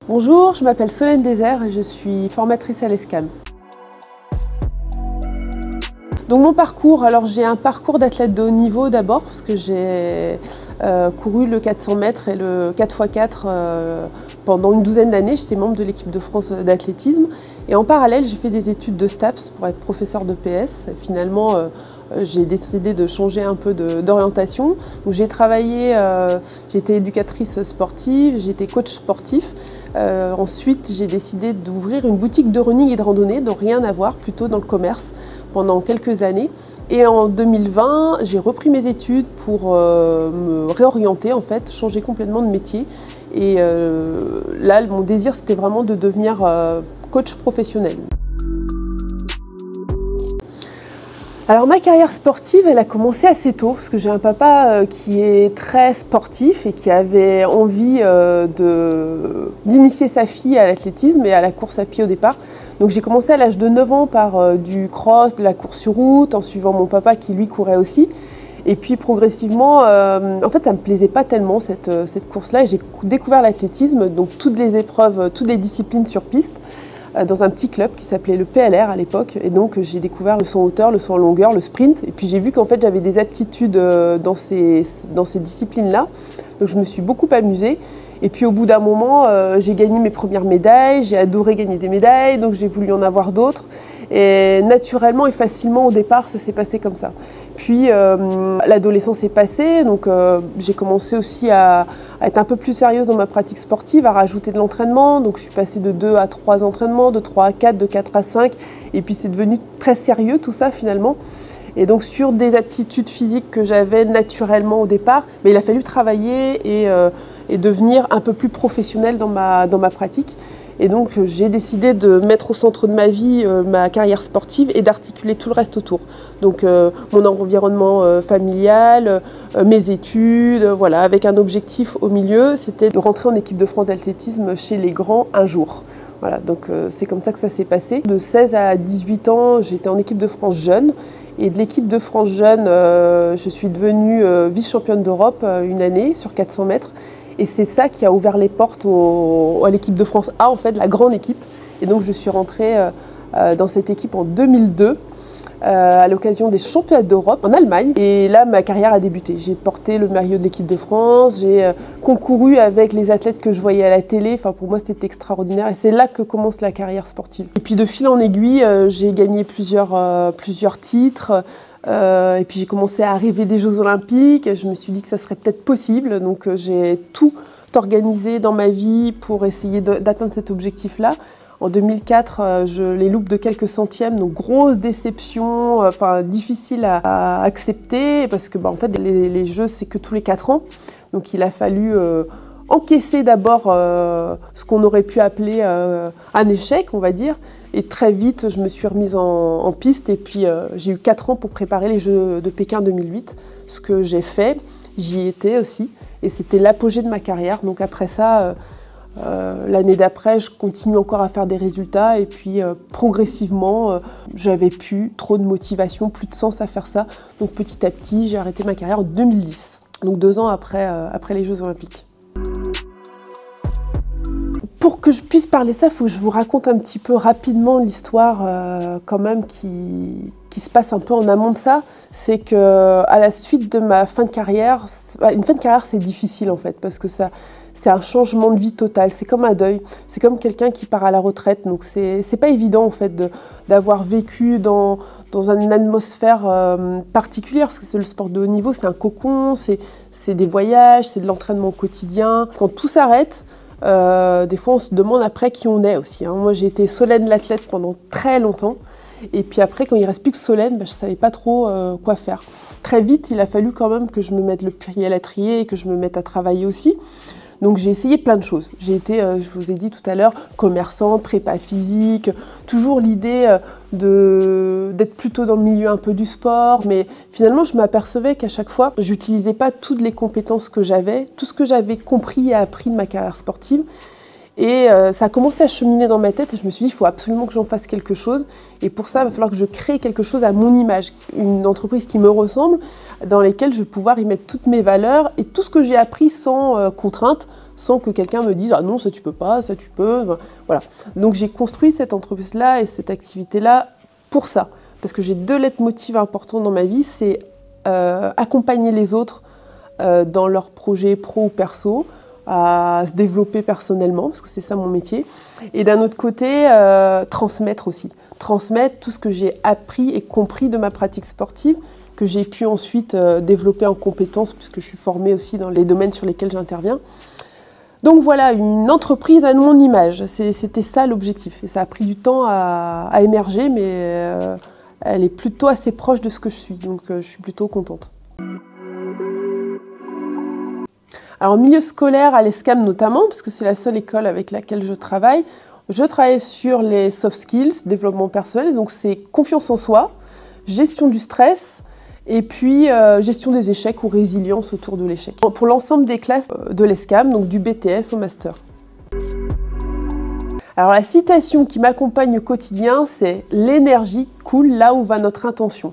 Bonjour, je m'appelle Solène Désert et je suis formatrice à l'ESCAM. Donc mon parcours, alors j'ai un parcours d'athlète de haut niveau d'abord parce que j'ai couru le 400 mètres et le 4x4 pendant une douzaine d'années. J'étais membre de l'équipe de France d'athlétisme et en parallèle j'ai fait des études de STAPS pour être professeur de PS. Finalement j'ai décidé de changer un peu d'orientation. J'ai travaillé, j'ai été éducatrice sportive, j'ai été coach sportif. Ensuite j'ai décidé d'ouvrir une boutique de running et de randonnée, donc rien à voir, plutôt dans le commerce, pendant quelques années. Et en 2020, j'ai repris mes études pour me réorienter, en fait, changer complètement de métier. Et là, mon désir, c'était vraiment de devenir coach professionnel. Alors ma carrière sportive, elle a commencé assez tôt, parce que j'ai un papa qui est très sportif et qui avait envie d'initier sa fille à l'athlétisme et à la course à pied au départ. Donc j'ai commencé à l'âge de 9 ans par du cross, de la course sur route, en suivant mon papa qui lui courait aussi. Et puis progressivement, en fait ça ne me plaisait pas tellement cette course-là. J'ai découvert l'athlétisme, donc toutes les épreuves, toutes les disciplines sur piste, dans un petit club qui s'appelait le PLR à l'époque. Et donc j'ai découvert le saut en hauteur, le saut en longueur, le sprint. Et puis j'ai vu qu'en fait j'avais des aptitudes dans ces disciplines-là. Donc je me suis beaucoup amusée. Et puis au bout d'un moment, j'ai gagné mes premières médailles, j'ai adoré gagner des médailles, donc j'ai voulu en avoir d'autres. Et naturellement et facilement au départ, ça s'est passé comme ça. Puis l'adolescence est passée, donc j'ai commencé aussi à être un peu plus sérieuse dans ma pratique sportive, à rajouter de l'entraînement. Donc je suis passée de 2 à 3 entraînements, de 3 à 4, de 4 à 5. Et puis c'est devenu très sérieux tout ça finalement. Et donc sur des aptitudes physiques que j'avais naturellement au départ, mais il a fallu travailler et devenir un peu plus professionnelle dans ma pratique. Et donc j'ai décidé de mettre au centre de ma vie ma carrière sportive et d'articuler tout le reste autour. Donc mon environnement familial, mes études, voilà, avec un objectif au milieu, c'était de rentrer en équipe de France d'athlétisme chez les grands un jour. Voilà, donc c'est comme ça que ça s'est passé. De 16 à 18 ans, j'étais en équipe de France jeune. Et de l'équipe de France jeune, je suis devenue vice-championne d'Europe une année sur 400 mètres. Et c'est ça qui a ouvert les portes à l'équipe de France A, en fait, la grande équipe. Et donc je suis rentrée dans cette équipe en 2002. À l'occasion des championnats d'Europe en Allemagne. Et là, ma carrière a débuté. J'ai porté le maillot de l'équipe de France, j'ai concouru avec les athlètes que je voyais à la télé. Enfin, pour moi, c'était extraordinaire. Et c'est là que commence la carrière sportive. Et puis, de fil en aiguille, j'ai gagné plusieurs titres. Et puis, j'ai commencé à rêver des Jeux Olympiques. Je me suis dit que ça serait peut-être possible. Donc, j'ai tout organisé dans ma vie pour essayer d'atteindre cet objectif-là. En 2004, je les loupe de quelques centièmes, donc grosse déception, difficile à accepter parce que en fait les Jeux c'est que tous les 4 ans, donc il a fallu encaisser d'abord ce qu'on aurait pu appeler un échec, on va dire, et très vite je me suis remise en piste et puis j'ai eu 4 ans pour préparer les Jeux de Pékin 2008, ce que j'ai fait, j'y étais aussi et c'était l'apogée de ma carrière, donc après ça. L'année d'après, je continue encore à faire des résultats et puis progressivement, j'avais plus trop de motivation, plus de sens à faire ça. Donc petit à petit, j'ai arrêté ma carrière en 2010, donc 2 ans après les Jeux Olympiques. Pour que je puisse parler de ça, il faut que je vous raconte un petit peu rapidement l'histoire quand même qui se passe un peu en amont de ça. C'est qu'à la suite de ma fin de carrière, une fin de carrière c'est difficile en fait parce que c'est un changement de vie total, c'est comme un deuil, c'est comme quelqu'un qui part à la retraite, donc c'est pas évident en fait d'avoir vécu dans une atmosphère particulière, parce que c'est le sport de haut niveau, c'est un cocon, c'est des voyages, c'est de l'entraînement au quotidien. Quand tout s'arrête, des fois on se demande après qui on est aussi. Moi j'ai été Solène l'athlète pendant très longtemps, et puis après quand il ne reste plus que Solène, je ne savais pas trop quoi faire. Très vite il a fallu quand même que je me mette le pied à l'étrier et que je me mette à travailler aussi. Donc j'ai essayé plein de choses. J'ai été, je vous ai dit tout à l'heure, commerçante, prépa physique, toujours l'idée d'être plutôt dans le milieu un peu du sport, mais finalement je m'apercevais qu'à chaque fois, je n'utilisais pas toutes les compétences que j'avais, tout ce que j'avais compris et appris de ma carrière sportive. Et ça a commencé à cheminer dans ma tête et je me suis dit, il faut absolument que j'en fasse quelque chose. Et pour ça, il va falloir que je crée quelque chose à mon image, une entreprise qui me ressemble, dans laquelle je vais pouvoir y mettre toutes mes valeurs et tout ce que j'ai appris sans contrainte, sans que quelqu'un me dise « Ah non, ça tu peux pas, ça tu peux ». Voilà. Donc j'ai construit cette entreprise-là et cette activité-là pour ça. Parce que j'ai 2 leitmotivs importants dans ma vie, c'est accompagner les autres dans leurs projets pro ou perso, à se développer personnellement, parce que c'est ça mon métier. Et d'un autre côté, transmettre aussi. Transmettre tout ce que j'ai appris et compris de ma pratique sportive, que j'ai pu ensuite développer en compétences, puisque je suis formée aussi dans les domaines sur lesquels j'interviens. Donc voilà, une entreprise à mon image, c'était ça l'objectif. Et ça a pris du temps à émerger, mais elle est plutôt assez proche de ce que je suis, donc je suis plutôt contente. Alors, au milieu scolaire, à l'ESCAM notamment, parce que c'est la seule école avec laquelle je travaille sur les soft skills, développement personnel, donc c'est confiance en soi, gestion du stress, et puis gestion des échecs ou résilience autour de l'échec. Pour l'ensemble des classes de l'ESCAM, donc du BTS au master. Alors la citation qui m'accompagne au quotidien, c'est « L'énergie coule là où va notre intention ».